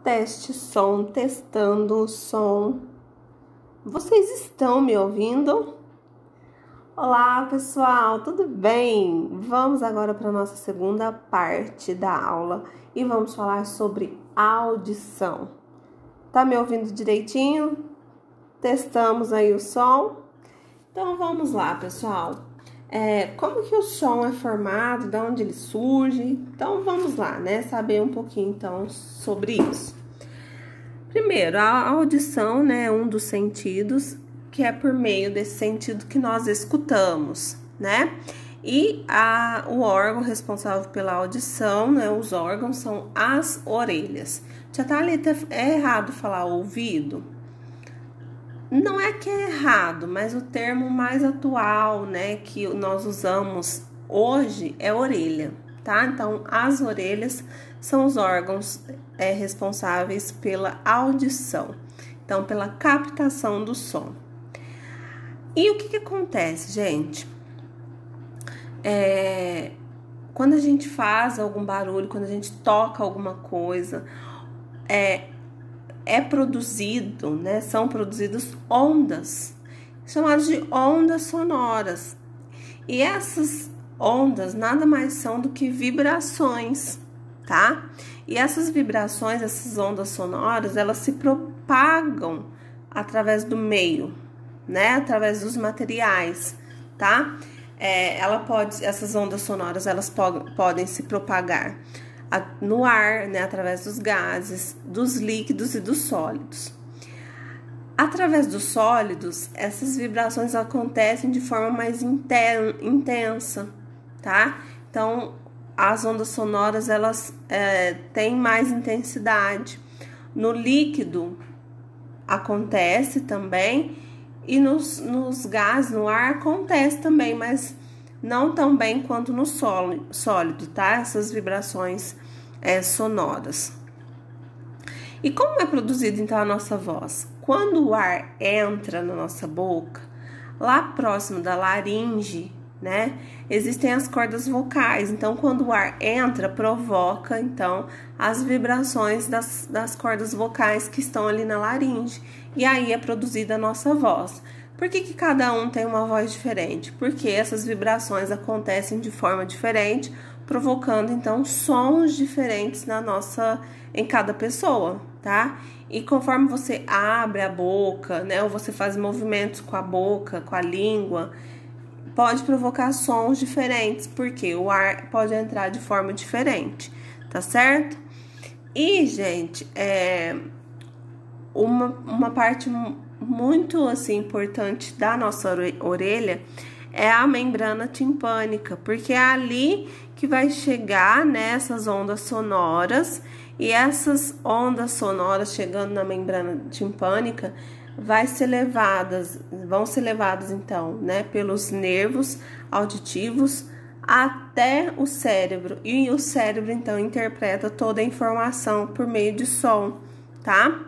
Teste som, testando o som. Vocês estão me ouvindo? Olá, pessoal, tudo bem? Vamos agora para a nossa segunda parte da aula e vamos falar sobre audição. Tá me ouvindo direitinho? Testamos aí o som? Então vamos lá, pessoal. Como que o som é formado, de onde ele surge? Então vamos lá, né? Saber um pouquinho então sobre isso. Primeiro, a audição, né, é um dos sentidos, que é por meio desse sentido que nós escutamos, né? E o órgão responsável pela audição, né, os órgãos são as orelhas. Tia Thalita, é errado falar ouvido? Não é que é errado, mas o termo mais atual, né, que nós usamos hoje é orelha, tá? Então, as orelhas são os órgãos responsáveis pela audição, então, pela captação do som. E o que acontece, gente? Quando a gente faz algum barulho, quando a gente toca alguma coisa, produzido, né? São produzidas ondas, chamadas de ondas sonoras. E essas ondas nada mais são do que vibrações, tá? E essas vibrações, essas ondas sonoras, elas se propagam através do meio, né? Através dos materiais, tá? Essas ondas sonoras, elas podem se propagar no ar, né, através dos gases, dos líquidos e dos sólidos. Através dos sólidos, essas vibrações acontecem de forma mais intensa, tá? Então, as ondas sonoras, elas têm mais intensidade. No líquido, acontece também, e nos gases, no ar, acontece também, mas não tão bem quanto no sólido, tá? Essas vibrações sonoras. E como é produzida então a nossa voz? Quando o ar entra na nossa boca, lá próximo da laringe, né? Existem as cordas vocais. Então, quando o ar entra, provoca então as vibrações das cordas vocais que estão ali na laringe. E aí é produzida a nossa voz. Por que cada um tem uma voz diferente? Porque essas vibrações acontecem de forma diferente, provocando então sons diferentes em cada pessoa, tá? E conforme você abre a boca, né, ou você faz movimentos com a boca, com a língua, pode provocar sons diferentes, porque o ar pode entrar de forma diferente, tá certo? E, gente, uma parte muito assim importante da nossa orelha é a membrana timpânica, porque é ali que vai chegar nessas ondas sonoras, e essas ondas sonoras chegando na membrana timpânica vão ser levadas então, né, pelos nervos auditivos até o cérebro, e o cérebro então interpreta toda a informação por meio de som, tá?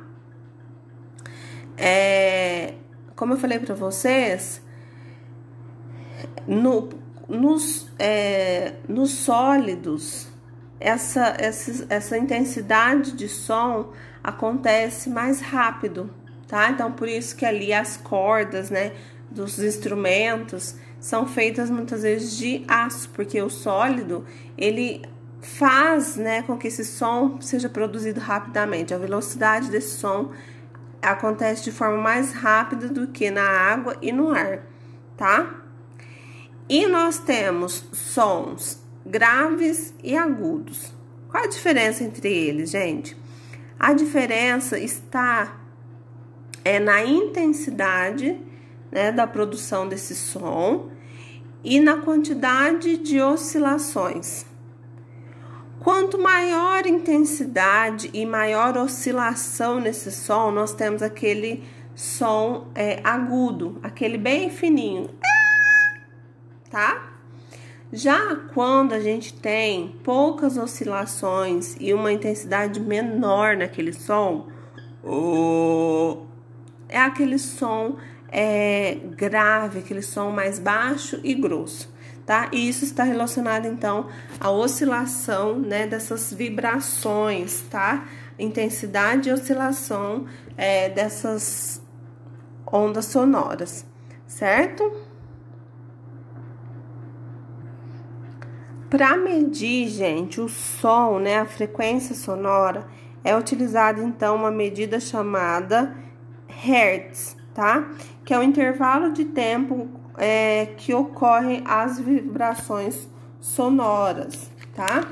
Como eu falei para vocês, nos sólidos, essa intensidade de som acontece mais rápido, tá? Então, por isso que ali as cordas, né, dos instrumentos são feitas muitas vezes de aço, porque o sólido, ele faz, né, com que esse som seja produzido rapidamente. A velocidade desse som acontece de forma mais rápida do que na água e no ar, tá? E nós temos sons graves e agudos. Qual a diferença entre eles, gente? A diferença está na intensidade, né, da produção desse som e na quantidade de oscilações. Quanto maior intensidade e maior oscilação nesse som, nós temos aquele som agudo, aquele bem fininho, tá? Já quando a gente tem poucas oscilações e uma intensidade menor naquele som, é aquele som grave, aquele som mais baixo e grosso. tá? E isso está relacionado, então, à oscilação, né, dessas vibrações, tá? Intensidade e oscilação dessas ondas sonoras, certo? Para medir, gente, o som, né, a frequência sonora, é utilizada, então, uma medida chamada Hertz, tá? Que é o intervalo de tempo que ocorrem as vibrações sonoras, tá?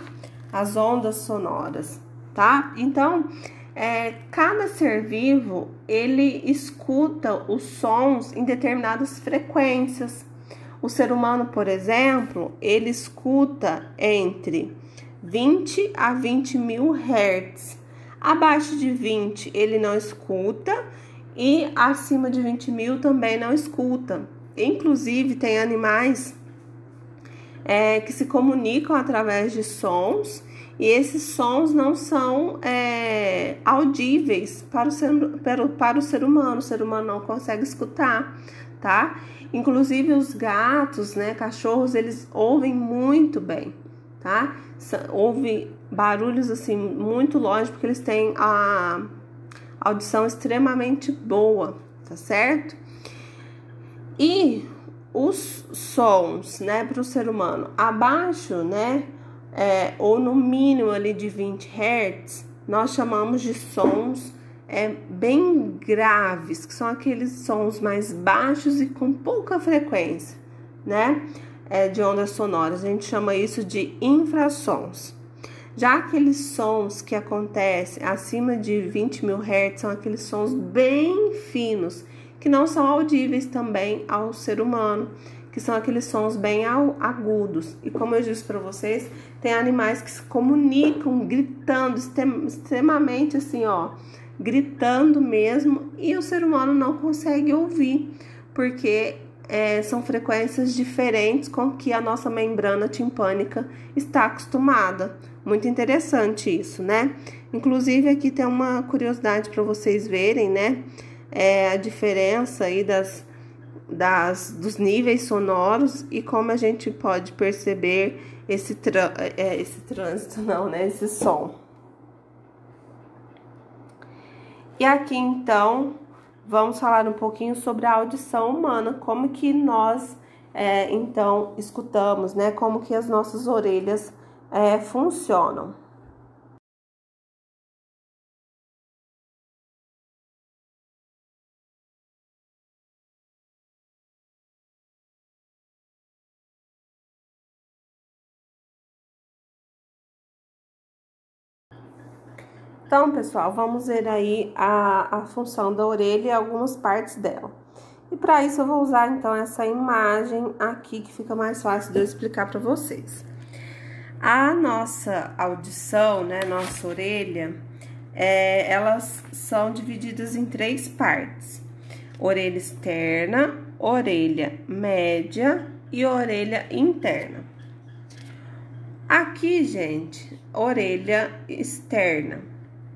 As ondas sonoras, tá? Então, cada ser vivo, ele escuta os sons em determinadas frequências. O ser humano, por exemplo, ele escuta entre 20 a 20 mil Hertz. Abaixo de 20 ele não escuta e acima de 20 mil também não escuta. Inclusive, tem animais que se comunicam através de sons e esses sons não são audíveis para o ser humano. O ser humano não consegue escutar, tá? Inclusive os gatos, né, cachorros, eles ouvem muito bem, tá? Ouvem barulhos assim muito longe porque eles têm a audição extremamente boa, tá certo? E os sons, né, para o ser humano abaixo, né, ou no mínimo ali de 20 Hz, nós chamamos de sons bem graves, que são aqueles sons mais baixos e com pouca frequência, né, de ondas sonoras. A gente chama isso de infrassons. Já aqueles sons que acontecem acima de 20 mil Hz são aqueles sons bem finos, que não são audíveis também ao ser humano, que são aqueles sons bem agudos. E como eu disse para vocês, tem animais que se comunicam gritando, extremamente assim, ó, gritando mesmo, e o ser humano não consegue ouvir, porque são frequências diferentes com que a nossa membrana timpânica está acostumada. Muito interessante isso, né? Inclusive, aqui tem uma curiosidade para vocês verem, né? A diferença aí dos níveis sonoros e como a gente pode perceber esse trânsito, não, né? Esse som. E aqui, então, vamos falar um pouquinho sobre a audição humana, como que nós, então, escutamos, né? Como que as nossas orelhas funcionam. Então, pessoal, vamos ver aí a função da orelha e algumas partes dela. E para isso eu vou usar, então, essa imagem aqui, que fica mais fácil de eu explicar para vocês. A nossa audição, né, nossa orelha, elas são divididas em 3 partes. Orelha externa, orelha média e orelha interna. Aqui, gente, orelha externa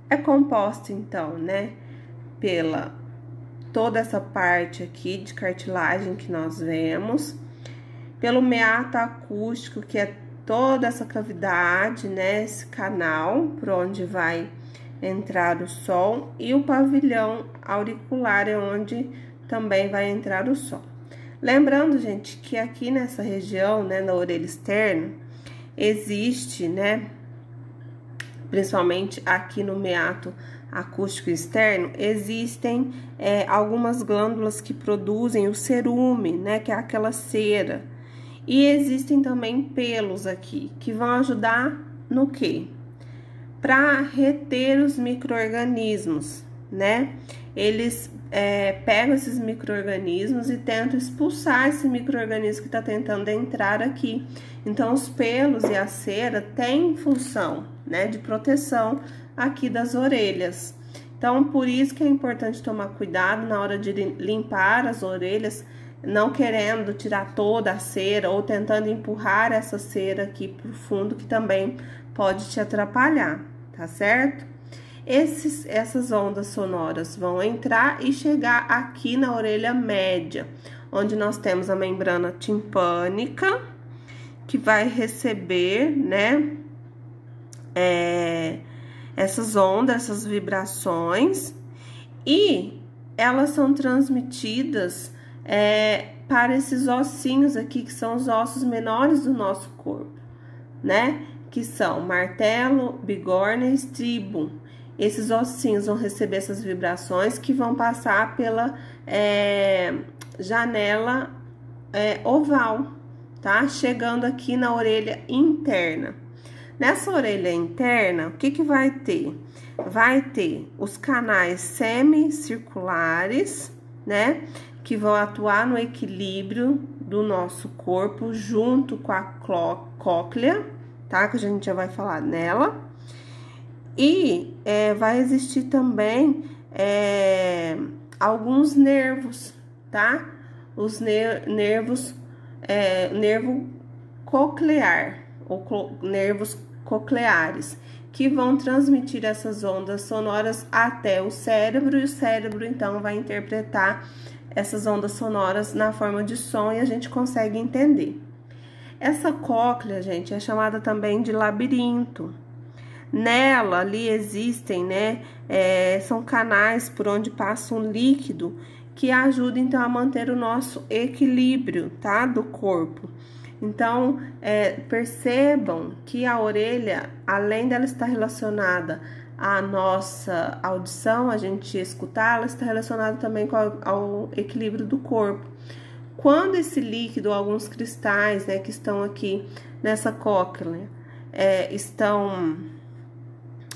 é composta, então, né, pela toda essa parte aqui de cartilagem que nós vemos, pelo meato acústico, que é toda essa cavidade, né, esse canal por onde vai entrar o som, e o pavilhão auricular é onde também vai entrar o som. Lembrando, gente, que aqui nessa região, né, na orelha externa, existe, né, principalmente aqui no meato acústico externo, existem algumas glândulas que produzem o cerume, né, que é aquela cera. E existem também pelos aqui, que vão ajudar no quê? Para reter os micro-organismos, né? Eles pegam esses micro-organismos e tentam expulsar esse micro-organismo que está tentando entrar aqui. Então, os pelos e a cera têm função, né, de proteção aqui das orelhas. Então, por isso que é importante tomar cuidado na hora de limpar as orelhas, não querendo tirar toda a cera ou tentando empurrar essa cera aqui pro fundo, que também pode te atrapalhar, tá certo? Essas ondas sonoras vão entrar e chegar aqui na orelha média, onde nós temos a membrana timpânica que vai receber, né, essas ondas, essas vibrações, e elas são transmitidas para esses ossinhos aqui, que são os ossos menores do nosso corpo, né? Que são martelo, bigorna e estribo. Esses ossinhos vão receber essas vibrações que vão passar pela janela oval, tá? Chegando aqui na orelha interna. Nessa orelha interna, o que que vai ter? Vai ter os canais semicirculares, né? Que vão atuar no equilíbrio do nosso corpo junto com a cóclea, tá? Que a gente já vai falar nela. E vai existir também alguns nervos, tá? Os nervos, nervo coclear, ou nervos cocleares, que vão transmitir essas ondas sonoras até o cérebro, e o cérebro então vai interpretar essas ondas sonoras na forma de som e a gente consegue entender. Essa cóclea, gente, é chamada também de labirinto. Nela ali existem, né, são canais por onde passa um líquido que ajuda então a manter o nosso equilíbrio, tá, do corpo. Então, percebam que a orelha, além dela estar relacionada à nossa audição, a gente escutar, ela está relacionada também ao equilíbrio do corpo. Quando esse líquido, alguns cristais, né, que estão aqui nessa cóclea, estão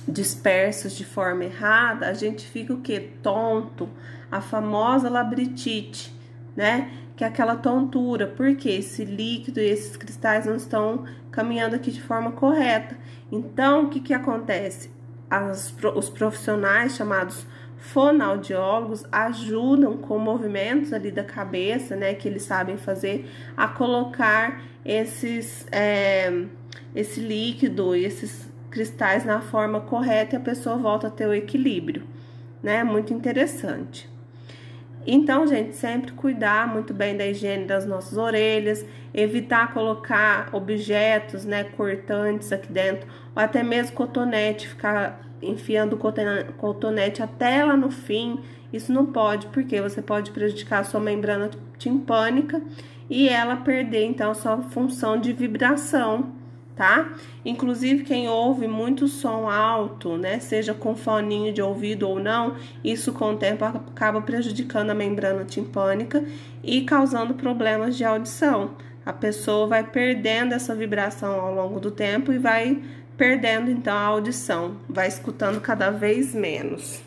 dispersos de forma errada, a gente fica o que? Tonto, a famosa labirintite, né? Que é aquela tontura, porque esse líquido e esses cristais não estão caminhando aqui de forma correta. Então, o que que acontece? Os profissionais chamados fonoaudiólogos ajudam com movimentos ali da cabeça, né, que eles sabem fazer, a colocar esse líquido e esses cristais na forma correta e a pessoa volta a ter o equilíbrio, né? Muito interessante. Então, gente, sempre cuidar muito bem da higiene das nossas orelhas, evitar colocar objetos, né, cortantes aqui dentro, ou até mesmo cotonete, ficar enfiando cotonete até lá no fim. Isso não pode, porque você pode prejudicar a sua membrana timpânica e ela perder, então, a sua função de vibração, tá? Inclusive, quem ouve muito som alto, né, seja com foninho de ouvido ou não, isso com o tempo acaba prejudicando a membrana timpânica e causando problemas de audição. A pessoa vai perdendo essa vibração ao longo do tempo e vai perdendo então a audição, vai escutando cada vez menos.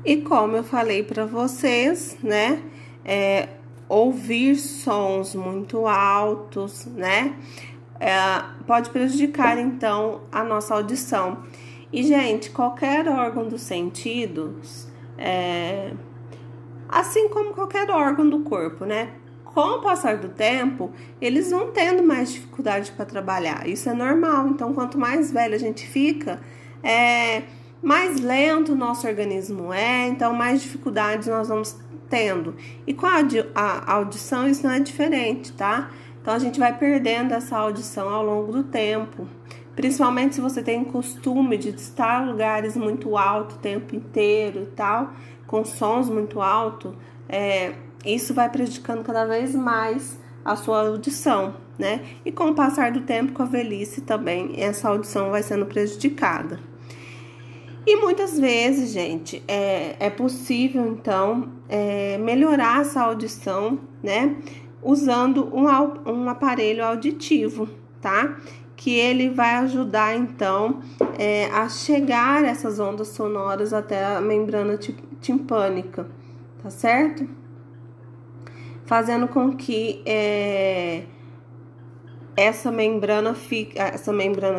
E como eu falei para vocês, né, ouvir sons muito altos, né, pode prejudicar então a nossa audição. E, gente, qualquer órgão dos sentidos, assim como qualquer órgão do corpo, né, com o passar do tempo, eles vão tendo mais dificuldade para trabalhar. Isso é normal. Então, quanto mais velho a gente fica, mais lento o nosso organismo então mais dificuldades nós vamos tendo. E com a audição isso não é diferente, tá? Então a gente vai perdendo essa audição ao longo do tempo. Principalmente se você tem costume de estar em lugares muito altos o tempo inteiro e tal, com sons muito altos, isso vai prejudicando cada vez mais a sua audição, né? E com o passar do tempo, com a velhice também, essa audição vai sendo prejudicada. E muitas vezes, gente, é possível, então, melhorar essa audição, né? Usando um aparelho auditivo, tá? Que ele vai ajudar, então, a chegar essas ondas sonoras até a membrana timpânica, tá certo? Fazendo com que essa membrana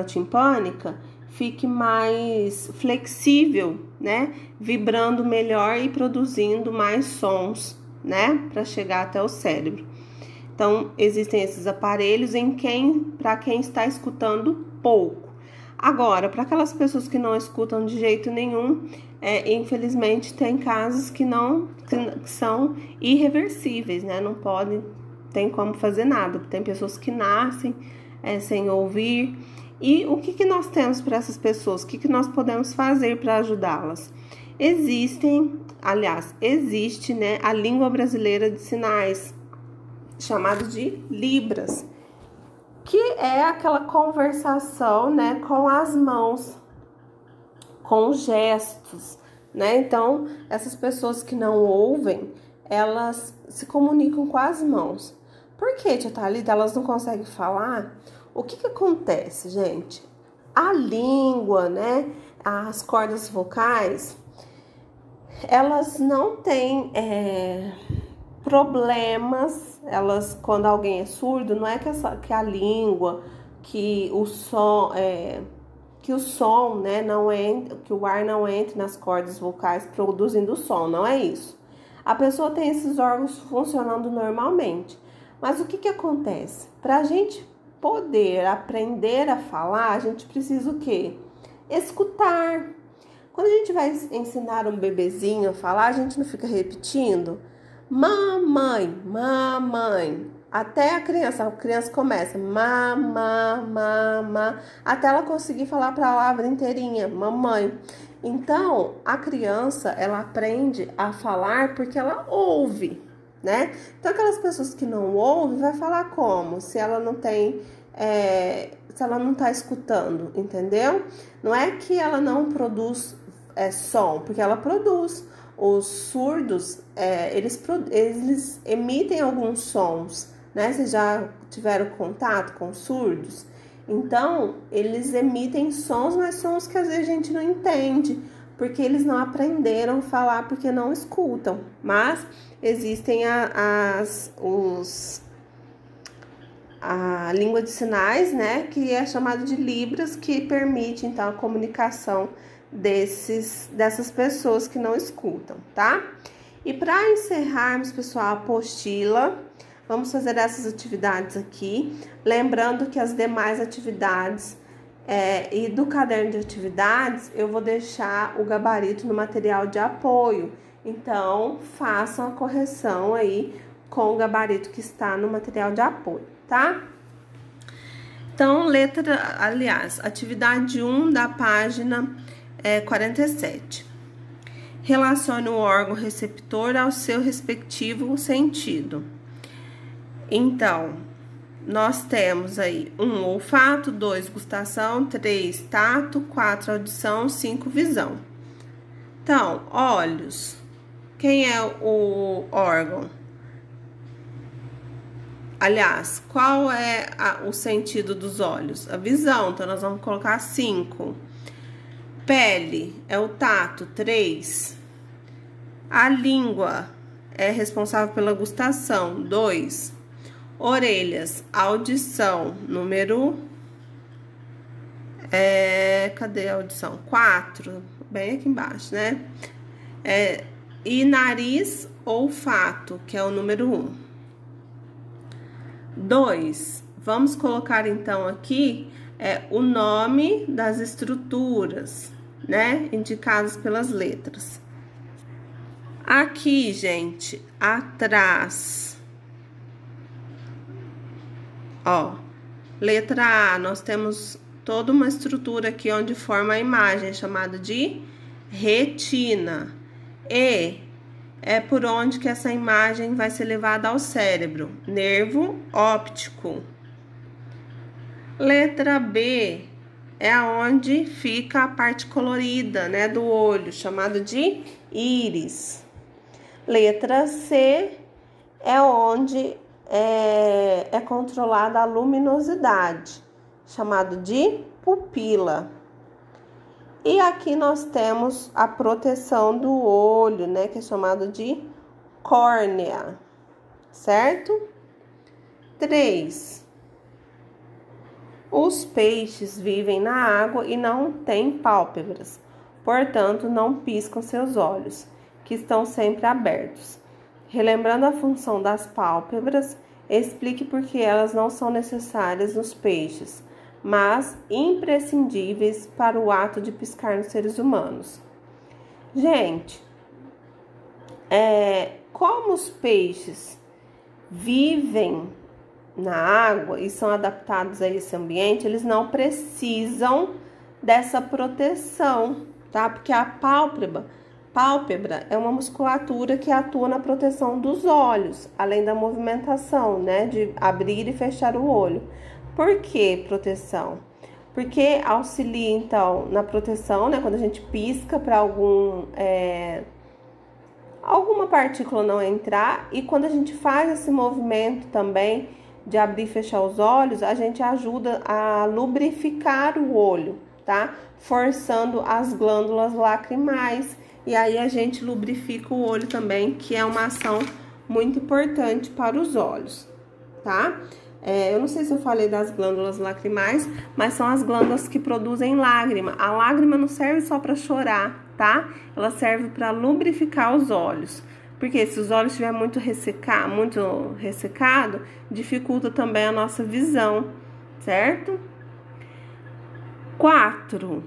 timpânica fique mais flexível, né? Vibrando melhor e produzindo mais sons, né? Para chegar até o cérebro. Então, existem esses aparelhos para quem está escutando pouco. Agora, para aquelas pessoas que não escutam de jeito nenhum, infelizmente tem casos que são irreversíveis, né? Não tem como fazer nada. Tem pessoas que nascem sem ouvir. E o que nós temos para essas pessoas? O que nós podemos fazer para ajudá-las? Existe, né, a língua brasileira de sinais, chamada de Libras, que é aquela conversação, né, com as mãos, com gestos, né? Então, essas pessoas que não ouvem, elas se comunicam com as mãos. Por que, tia Thalita, elas não conseguem falar? O que acontece, gente? A língua, né, as cordas vocais, elas não têm problemas. Quando alguém é surdo, não é que a língua, que o som, né, que o ar não entre nas cordas vocais produzindo som, não é isso. A pessoa tem esses órgãos funcionando normalmente. Mas o que acontece? Para a gente poder aprender a falar, a gente precisa o quê? Escutar. Quando a gente vai ensinar um bebezinho a falar, a gente não fica repetindo mamãe, mamãe, até a criança começa mamã, até ela conseguir falar a palavra inteirinha, mamãe. Então, a criança, ela aprende a falar porque ela ouve, né? Então, aquelas pessoas que não ouvem, vai falar como? Se ela não tem, se ela não tá escutando, entendeu? Não é que ela não produz som, porque ela produz. Os surdos, eles emitem alguns sons, né? Vocês já tiveram contato com surdos? Então, eles emitem sons, mas sons que às vezes a gente não entende, porque eles não aprenderam a falar, porque não escutam. Mas existem a língua de sinais, né? Que é chamada de Libras, que permite, então, a comunicação dessas pessoas que não escutam, tá? E para encerrarmos, pessoal, a apostila, vamos fazer essas atividades aqui, lembrando que as demais atividades e do caderno de atividades, eu vou deixar o gabarito no material de apoio, então façam a correção aí com o gabarito que está no material de apoio, tá? Então, atividade 1 da página 47. Relacione o órgão receptor ao seu respectivo sentido. Então, nós temos aí 1, olfato, 2, gustação, 3, tato, 4, audição, 5, visão. Então, olhos. Quem é o órgão? Aliás, qual é o sentido dos olhos? A visão, então nós vamos colocar 5. Pele é o tato, 3. A língua é responsável pela gustação. 2. Orelhas, audição. Número... cadê a audição? 4, bem aqui embaixo, né? E nariz, olfato, que é o número 1. 2. Vamos colocar então aqui o nome das estruturas, né? Indicadas pelas letras. Aqui, gente, atrás. Ó, letra A, nós temos toda uma estrutura aqui onde forma a imagem, chamada de retina. E é por onde que essa imagem vai ser levada ao cérebro, nervo óptico. Letra B é aonde fica a parte colorida, né, do olho, chamado de íris. Letra C é onde é controlada a luminosidade, chamado de pupila. E aqui nós temos a proteção do olho, né, que é chamado de córnea, certo? 3. Os peixes vivem na água e não têm pálpebras, portanto, não piscam seus olhos, que estão sempre abertos. Relembrando a função das pálpebras, explique por que elas não são necessárias nos peixes, mas imprescindíveis para o ato de piscar nos seres humanos. Gente, como os peixes vivem na água e são adaptados a esse ambiente, eles não precisam dessa proteção, tá? Porque a pálpebra é uma musculatura que atua na proteção dos olhos, além da movimentação, né, de abrir e fechar o olho. Por que proteção? Porque auxilia, então, na proteção, né, quando a gente pisca para alguma partícula não entrar, e quando a gente faz esse movimento também de abrir e fechar os olhos, a gente ajuda a lubrificar o olho, tá? Forçando as glândulas lacrimais. E aí a gente lubrifica o olho também, que é uma ação muito importante para os olhos, tá? Eu não sei se eu falei das glândulas lacrimais, mas são as glândulas que produzem lágrima. A lágrima não serve só para chorar, tá? Ela serve para lubrificar os olhos. Porque se os olhos estiver muito ressecado, dificulta também a nossa visão, certo? 4.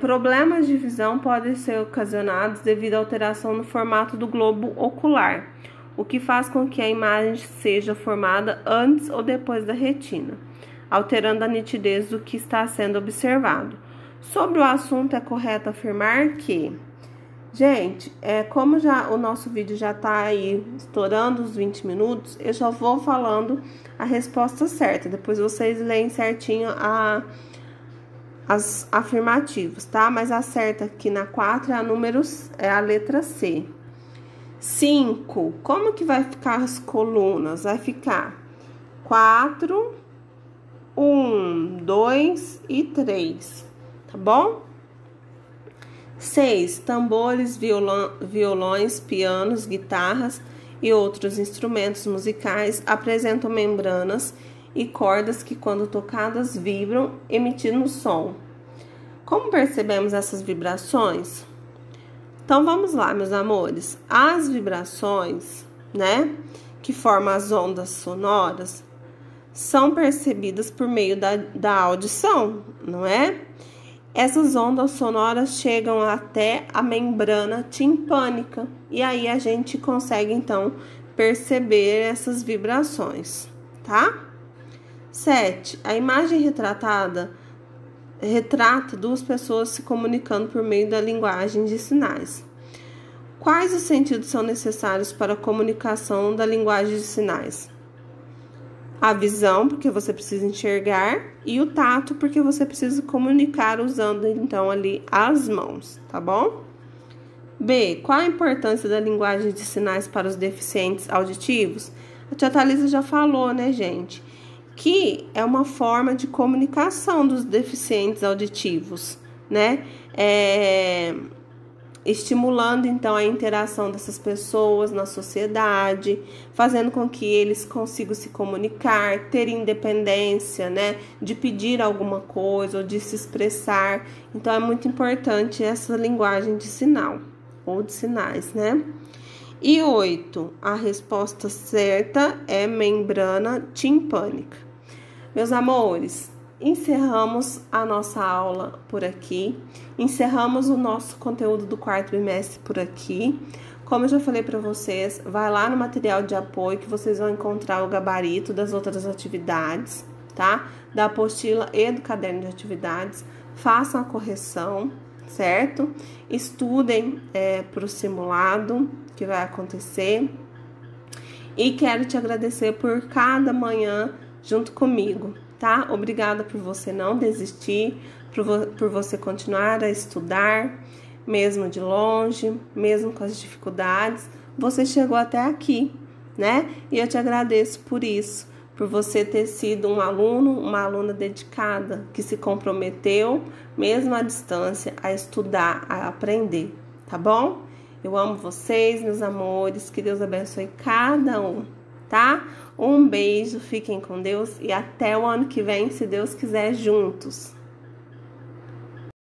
Problemas de visão podem ser ocasionados devido à alteração no formato do globo ocular, o que faz com que a imagem seja formada antes ou depois da retina, alterando a nitidez do que está sendo observado. Sobre o assunto, é correto afirmar que, gente, como o nosso vídeo já está aí estourando os 20 minutos, eu já vou falando a resposta certa, depois vocês leem certinho as afirmativas, tá? Mas a certa aqui na 4 é a letra C. 5. Como que vai ficar as colunas? Vai ficar 4, 1, 2 e 3, tá bom? 6. Tambores, violões, pianos, guitarras e outros instrumentos musicais apresentam membranas e cordas que, quando tocadas, vibram, emitindo som. Como percebemos essas vibrações? Então, vamos lá, meus amores. As vibrações, né, que formam as ondas sonoras, são percebidas por meio da audição, não é? Essas ondas sonoras chegam até a membrana timpânica e aí a gente consegue, então, perceber essas vibrações, tá? 7. A imagem retrata duas pessoas se comunicando por meio da linguagem de sinais. Quais os sentidos são necessários para a comunicação da linguagem de sinais? A visão, porque você precisa enxergar, e o tato, porque você precisa comunicar usando, então, ali as mãos, tá bom? B. Qual a importância da linguagem de sinais para os deficientes auditivos? A tia Thalisa já falou, né, gente? Que é uma forma de comunicação dos deficientes auditivos, né? estimulando então a interação dessas pessoas na sociedade, fazendo com que eles consigam se comunicar, ter independência, né, de pedir alguma coisa ou de se expressar. Então é muito importante essa linguagem de sinal ou de sinais, né? E 8, a resposta certa é membrana timpânica. Meus amores, encerramos a nossa aula por aqui, encerramos o nosso conteúdo do quarto bimestre por aqui. Como eu já falei para vocês, vai lá no material de apoio que vocês vão encontrar o gabarito das outras atividades, tá? Da apostila e do caderno de atividades, façam a correção, certo? Estudem para o simulado que vai acontecer. E quero te agradecer por cada manhã junto comigo, tá? Obrigada por você não desistir, por você continuar a estudar, mesmo de longe, mesmo com as dificuldades. Você chegou até aqui, né? E eu te agradeço por isso, por você ter sido um aluno, uma aluna dedicada, que se comprometeu, mesmo à distância, a estudar, a aprender, tá bom? Eu amo vocês, meus amores, que Deus abençoe cada um, tá? Um beijo, fiquem com Deus e até o ano que vem, se Deus quiser, juntos.